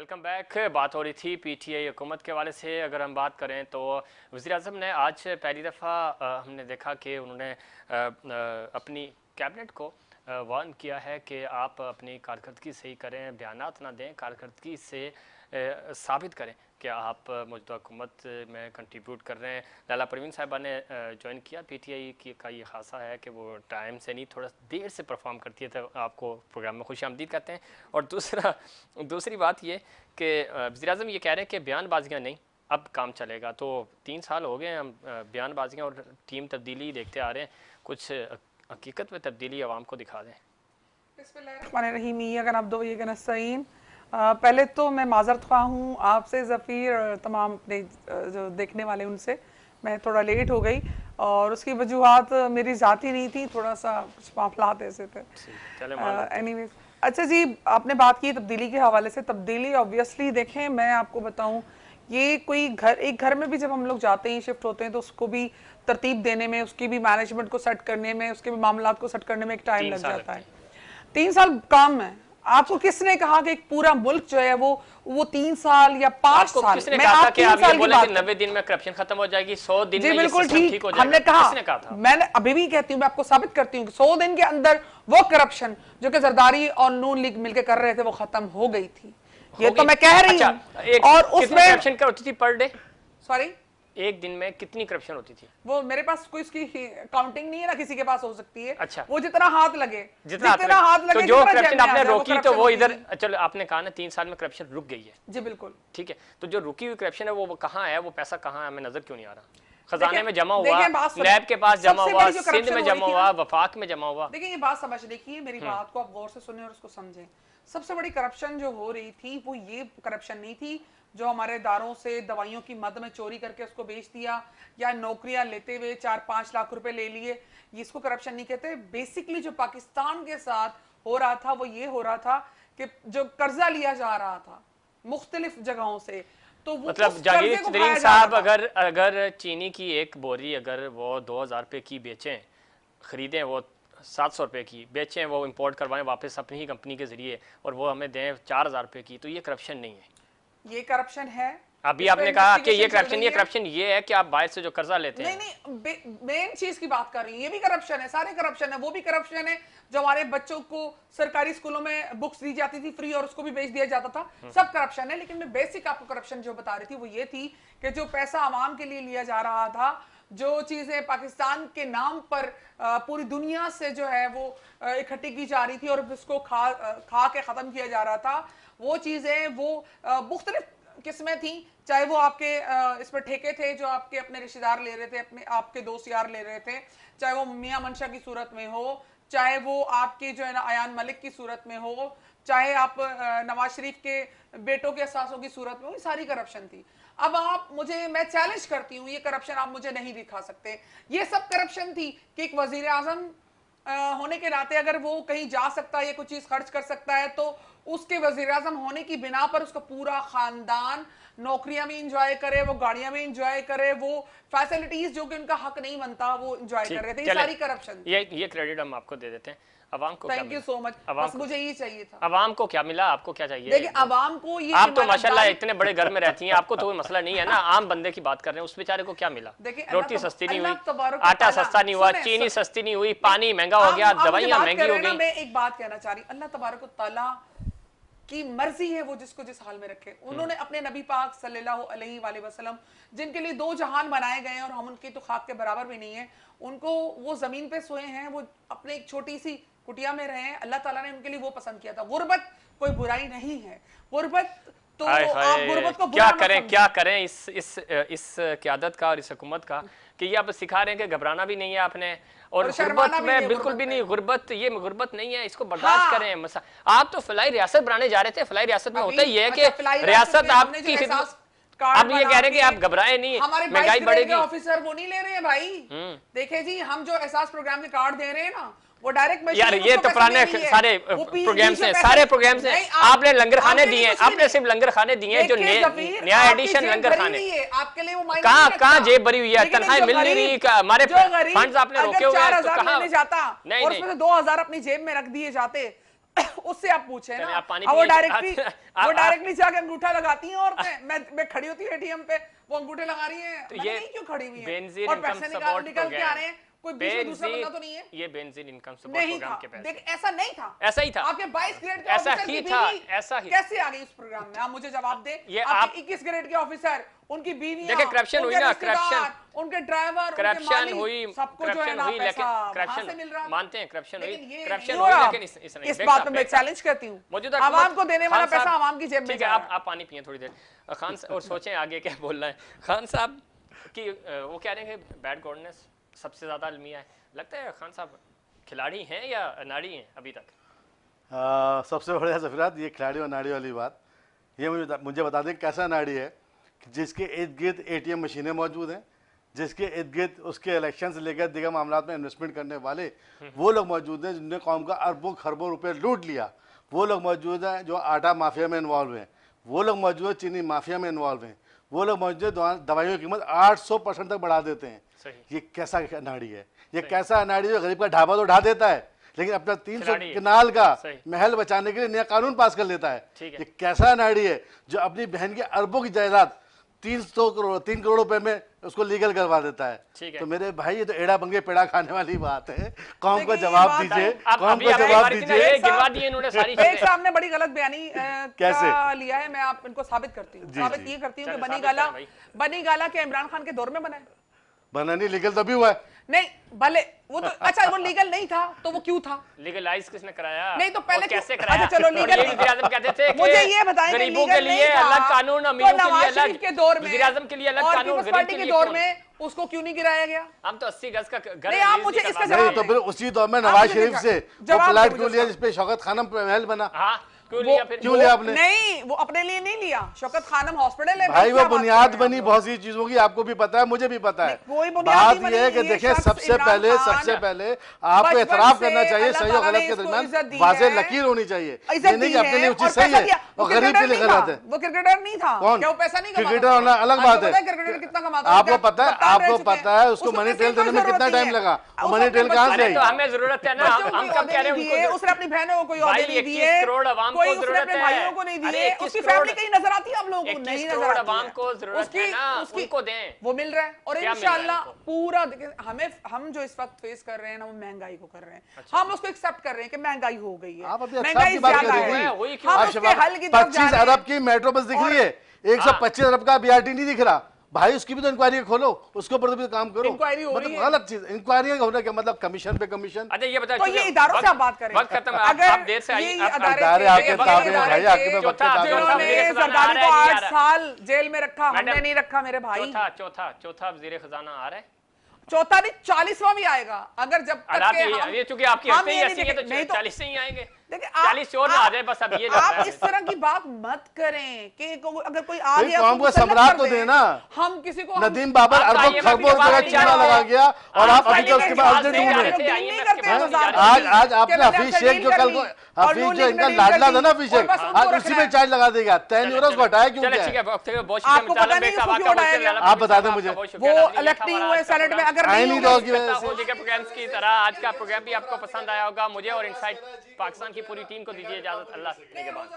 Welcome back. बात हो रही थी पीटीआई हुकूमत के हवाले से। अगर हम बात करें तो वज़ीर-ए-आज़म ने आज पहली दफ़ा हमने देखा कि उन्होंने अपनी कैबिनेट को वार्न किया है कि आप अपनी कारकर्दगी सही करें, बयानात ना दें, कारकर्दगी से साबित करें कि आप मौजूदा हुकूमत में कंट्रीब्यूट कर रहे हैं। लैला परवीन साहिबा ने ज्वाइन किया पीटीआई की का ये खासा है कि वो टाइम से नहीं थोड़ा देर से परफॉर्म करती है, तो आपको प्रोग्राम में खुशामदीद कहते हैं। और दूसरी बात ये कि वज़ीर-ए-आज़म ये कह रहे हैं कि बयानबाजियाँ नहीं, अब काम चलेगा। तो 3 साल हो गए हम बयानबाजियाँ और टीम तब्दीली देखते आ रहे हैं, कुछ हकीकत में तब्दीली आवाम को दिखा दें। पहले तो मैं माजरत ख्वाह हूँ आपसे ज़फ़ीर और तमाम अपने जो देखने वाले उनसे। मैं थोड़ा लेट हो गई और उसकी वजूहात मेरी ज़ाती नहीं थी, थोड़ा सा मामलात ऐसे थे। एनीवेज, अच्छा जी, आपने बात की तब्दीली के हवाले से। तब्दीली ऑब्वियसली देखें, मैं आपको बताऊं, ये कोई एक घर में भी जब हम लोग जाते हैं, शिफ्ट होते हैं, तो उसको भी तरतीब देने में, उसकी भी मैनेजमेंट को सेट करने में, उसके भी मामलात को सेट करने में एक टाइम लग जाता है। 3 साल काम है। आपको किसने कहा कि एक पूरा मुल्क जो है वो 3 साल या 5 साल? किसने कहा था कि आप ये बोले कि 90 दिन में करप्शन खत्म हो जाएगी, 100 दिन में ये सिस्टम ठीक हो जाएगा? हमने कहा, मैंने अभी भी कहती हूँ, मैं आपको साबित करती हूँ कि 100 दिन के अंदर वो करप्शन जो कि जरदारी और नून लीग मिलकर कर रहे थे, वो खत्म हो गई थी। ये तो मैं कह रही हूँ। और उसमें करप्शन क्या होती थी पर डे? सॉरी, एक दिन में कितनी करप्शन होती थी? वो मेरे पास कोई इसकी काउंटिंग नहीं है ना, किसी के पास हो सकती है। अच्छा, वो जितना हाथ लगे, जितना हाथ लगे, तो जो करप्शन आपने रोकी तो वो इधर, चलो आपने कहा ना 3 साल में करप्शन रुक गई है। जी बिल्कुल ठीक है, तो जो रुकी हुई करप्शन है वो कहाँ है? वो पैसा कहाँ है? हमें नजर क्यों नहीं आ रहा? खजाने में जमा हुआ, लैब के पास जमा हुआ, सिंध में जमा हुआ, वफाक में जमा हुआ। देखिए, ये बात समझ देखिए, मेरी बात को आप गौर से सुने और उसको समझें। सबसे बड़ी करप्शन जो हो रही थी वो ये करप्शन नहीं थी जो हमारे दारों से दवाइयों की मद में चोरी करके उसको बेच दिया, या नौकरियां लेते हुए 4-5 लाख रुपए ले लिए। इसको करप्शन नहीं कहते। बेसिकली जो पाकिस्तान के साथ हो रहा था वो ये हो रहा था कि जो कर्जा लिया जा रहा था मुख्तलिफ जगहों से, तो वो मतलब जागीर तरीन साहब अगर चीनी की एक बोरी अगर वो 2000 रुपये की बेचें, खरीदें, वो 700 रुपये की बेचें, वो इंपोर्ट करवाएं वापस अपनी ही कंपनी के जरिए, और वो हमें दें 4000 रुपये की, तो ये करप्शन नहीं है? ये करप्शन है। अभी आपने कहा कि ये करप्शन ये है कि आप बाहर से जो कर्जा लेते हैं। नहीं, मेन चीज की बात कर रही हूँ। ये भी करप्शन है, सारे करप्शन है। वो भी करप्शन है जो हमारे बच्चों को सरकारी स्कूलों में बुक्स दी जाती थी फ्री और उसको भी बेच दिया जाता था। सब करप्शन है। लेकिन मैं बेसिक आपको करप्शन जो बता रही थी वो ये थी कि जो पैसा आवाम के लिए लिया जा रहा था, जो चीजें पाकिस्तान के नाम पर पूरी दुनिया से जो है वो इकट्ठी की जा रही थी और उसको खा के खत्म किया जा रहा था, वो चीजें वो मुख्तलिफ किस्में थी। चाहे वो आपके इस पर ठेके थे जो आपके अपने रिश्तेदार ले रहे थे, अपने आपके दोस्त यार ले रहे थे, चाहे वो मियां मंशा की सूरत में हो, चाहे वो आपके जो है ना अयान मलिक की सूरत में हो, चाहे आप नवाज शरीफ के बेटों के असासों की सूरत में हो, ये सारी करप्शन थी। अब मैं चैलेंज करती हूँ, ये करप्शन आप मुझे नहीं दिखा सकते। ये सब करप्शन थी कि एक वजीर आजम होने के नाते अगर वो कहीं जा सकता है या कुछ चीज खर्च कर सकता है, तो उसके वजीर आजम होने की बिना पर उसका पूरा खानदान नौकरियां भी इंजॉय करे, वो गाड़ियां भी इंजॉय करे, वो फैसिलिटीज जो कि उनका हक नहीं बनता वो इंजॉय कर रहे थे। ये सारी करप्शन। ये क्रेडिट हम आपको दे देते हैं। अवाम को थैंक यू सो मच। बस मुझे यही चाहिए था। अवाम को क्या मिला? आपको क्या चाहिए? देखिए, अवाम को ये, आप तो माशाल्लाह इतने बड़े घर में रहती हैं, आपको तो कोई मसला नहीं है ना। आम बंदे की बात कर रहे हैं, उस बेचारे को क्या मिला? रोटी सस्ती नहीं हुई, आटा सस्ता नहीं हुआ, चीनी सस्ती नहीं हुई, पानी महंगा हो गया, दवाइयां महंगी हो गई। मैं एक बात कहना चाह रही, अल्लाह तबारक व तआला की मर्जी है वो जिसको जिस हाल में रखे। उन्होंने अपने नबी पाक सल्लल्लाहु अलैहि वसल्लम, जिनके लिए 2 जहान बनाए गए हैं और हम उनकी तो खाक के बराबर भी नहीं है, उनको वो जमीन पे सोए हैं, वो अपने एक छोटी सी कुटिया में रहे हैं। अल्लाह ताला ने उनके लिए वो पसंद किया था। गुर्बत कोई बुराई नहीं है। गुर्बत तो आप गुर्बत को क्या करें इस क़यादत का और इस हुकूमत का कि ये आप सिखा रहे हैं कि घबराना भी नहीं है आपने, और गुर्बत में बिल्कुल भी नहीं। गुर्बत ये गुर्बत नहीं है, इसको बर्दाश्त करें। आप तो फलाई रियासत बनाने जा रहे थे। फलाई रियासत में होता ही है कि रियासत आपकी खिदमत। अब ये कह रहे हैं कि आप घबराए नहीं, महंगाई बढ़ेगी। ऑफिसर वो नहीं ले रहे हैं भाई। देखे जी, हम जो एहसास प्रोग्राम के कार्ड दे रहे हैं ना, वो डायरेक्ट यार ये तो पुराने सारे प्रोग्राम्स हैं। आपने लंगर खाने दिए हैं, आपने सिर्फ लंगर खाने दिए हैं, जो नया एडिशन लंगर खाने आपके लिए वो कहाँ जेब भरी हुई है? तनख्वाही मिल नहीं रही, हमारे फंड्स आपने रोके हुए हैं, तो कहाँ जाता और उसमें 2000 अपनी जेब में रख दिए जाते, उससे आप पूछे चलिए, ना। आप पानी अब वो पिए। डायरेक्टली जाके अंगूठा लगाती हैं औरतें। मैं खड़ी होती है एटीएम पे, वो अंगूठे लगा रही हैं, तो मैंने ये नहीं क्यों खड़ी हुई है, बेनजीर और इनकम पैसे सपोर्ट निकल के आ प्रोग्राम, रहे हैं, कोई बीच में दूसरा बंदा तो नहीं है। ये बेनजीर इनकम सपोर्ट नहीं प्रोग्राम था, के पैसे। देख ऐसा नहीं था, ऐसा ही था, आपके 22 ग्रेड के ऐसा ऑफिसर ही की था, बीवी ऐसा ही। कैसे आ गई इस प्रोग्राम में? आप मुझे जवाब दें। ये आपके आप 21 ग्रेड के ऑफिसर, उनकी बीवियां, देखिए, करप्शन हुई उनके ना, रिश्तेदार, उनके ड्राइवर, उनके करप्शन मालिक, हुई, सबको जो है करप्शन ना हुई, लेकिन पैसा वहां से करप्शन मिल रहा। मानते हैं, करप्शन हुई, लेकिन ये करप्शन नहीं हो हुई, रहा। लेकिन इस बात पे मैं चैलेंज करती हूँ, मौजूदा आवाम को देने वाला खान साहब- पैसा आवाम की जेब में ठीक है, जा रहा है। आप पानी पिए थोड़ी देर। खान साहब, और सोचें आगे क्या बोलना है। खान साहब की वो कह रहे हैं कि बैड गवर्नेंस सबसे ज्यादा अलमिया है। लगता है खान साहब खिलाड़ी हैं या नाड़ी हैं अभी तक? सबसे बढ़िया सफीरात, ये खिलाड़ी और नाड़ी वाली बात, ये मुझे बता दें कैसा नाड़ी है कि जिसके इर्द गिर्द एटीएम मशीनें मौजूद हैं, जिसके इर्द गिर्द उसके इलेक्शन से लेकर दिगर मामला में इन्वेस्टमेंट करने वाले वो लोग मौजूद हैं जिन्होंने कौम का अरबों खरबों रुपए लूट लिया। वो लोग मौजूद हैं जो आटा माफिया में इन्वॉल्व हैं, वो लोग मौजूद हैं चीनी माफिया में इन्वॉल्व हैं, वो लोग मौजूद हैं दवाइयों की कीमत 800% तक बढ़ा देते हैं। ये कैसा नाड़ी है? ये कैसा नाड़ी जो गरीब का ढाबा तो ढा देता है लेकिन अपना 300 किनाल का महल बचाने के लिए नया कानून पास कर लेता है। ये कैसा नाड़ी है जो अपनी बहन की अरबों की जायदाद 3 करोड़ रुपए में उसको लीगल करवा देता है। तो मेरे भाई ये तो एड़ा बंगे पेड़ा खाने वाली बात है। कौम को जवाब दीजिए, कौम को जवाब दीजिए। गिनवा दिए इन्होंने सारी चीजें। एक साहब ने बड़ी गलत बयानी कैसे लिया है, मैं आप इनको साबित करती हूँ। साबित ये करती हूँ कि बनी गाला के इमरान खान के दौर में बना है। बना नहीं, लीगल तभी हुआ है। नहीं भले वो तो अच्छा वो लीगल नहीं था तो वो क्यों था? लीगलाइज किसने कराया? नहीं तो पहले कैसे कराया? अच्छा चलो लीगल वज़ीर-ए-आज़म कहते थे कि मुझे ये बताएं कि गरीबों के लिए अलग कानून, अमीरों के लिए अलग, के दौर में वज़ीर-ए-आज़म के लिए अलग और कानून, पीपल्स पार्टी के दौर में उसको क्यों नहीं गिराया गया? हम तो 80 गज का घर नहीं, आप मुझे इसका नहीं, तो फिर उसी दौर में नवाज शरीफ से वो प्लाट क्यों लिया जिसपे शौकत खानम महल बना? क्यों लिया फिर? क्यों लिया आपने? नहीं, वो अपने लिए नहीं लिया, शौकत खानम हॉस्पिटल है भाई, वो बुनियाद बनी बहुत सी चीजों की, आपको भी पता है, मुझे भी पता है। बात ये है कि देखिए सबसे पहले आपको एतराफ करना चाहिए, सही और गलत के दरमियान वाज़ेह लकीर होनी चाहिए। ये नहीं कि अपने लिए उचित सही है और गरीब के लिए गलत है। वो क्रिकेटर नहीं था, कौन? क्या वो पैसा नहीं कमाता? क्रिकेटर होना अलग बात है। क्रिकेटर कितना कमाता है? आपको पता है उसको मनी ट्रेल देने में कितना टाइम लगा? मनी ट्रेल कहाँ से आई? तो हमें जरूरत है ना, हम कब कह रहे हैं उसने अपनी बहनों को कोई ऑर्डर नहीं दिए, 21 करोड़ आवाम को जरूरत है, भाइयों को नहीं दिए, उसकी फैमिली कहीं नजर आती है आप लोगों को? नहीं नजर आती आवाम को जरूरत है ना, उनको दें, वो मिल रहा है। और इंशाल्लाह पूरा हम जो इस वक्त फेस कर रहे हैं ना, वो महंगाई को कर रहे हैं। हम उसको एक्सेप्ट कर रहे हैं कि महंगाई हो गई है, महंगाई ज्यादा है, हम उसके हल की तरफ जा रहे हैं। 25 अरब की मेट्रो बस दिख रही है, 125 अरब का बीआरटी नहीं दिख रहा। भाई उसकी भी तो इंक्वायरी खोलो, उसके ऊपर भी काम करो। इंक्वायरी हो रही है, गलत चीज इंक्वायरी होने का मतलब कमिशन पे कमिशन। अच्छा ये बताइए, तो ये इदारों से आप बात करें, वक्त खत्म है, आप देर से आई, अदारे आके ताबे भाई आके में वक्त जिन्होंने जरदारी को 8 साल जेल में रखा, हमने नहीं रखा मेरे भाई। चौथा वज़ीर खजाना आ रहा है, चौथा नहीं 40वां भी आएगा अगर जब तक के ये चूंकि आपकी हस्ती ऐसी है तो 40 से ही आएंगे। देखिए 40 और आ जाए बस। अब ये आप इस तरह की बात मत करें कि अगर कोई आ गया कौम को सम्राट तो देना। हम किसी को नदीम बाबर अरबों खरबों रुपए चूना लगा गया और आप अभी तक उसके बाद ढूंढ रहे। आज आपने हफीज शेख जो कल को हफीज जो इनका लाडला था ना हफीज शेख, आज उसी में चार्ज लगा देगा। तय नहीं हो रहा, उसको हटाया क्यों? आपको पता नहीं उसको क्यों हटाया गया? आप बता दें मुझे। वो इलेक्ट नहीं हुए सेनेट में, अगर नहीं होगी प्रोग्राम्स की तरह आज का प्रोग्राम भी आपको पसंद आया होगा। मुझे और इनसाइड पाकिस्तान की पूरी टीम को दीजिए इजाजत। अल्लाह के बाद।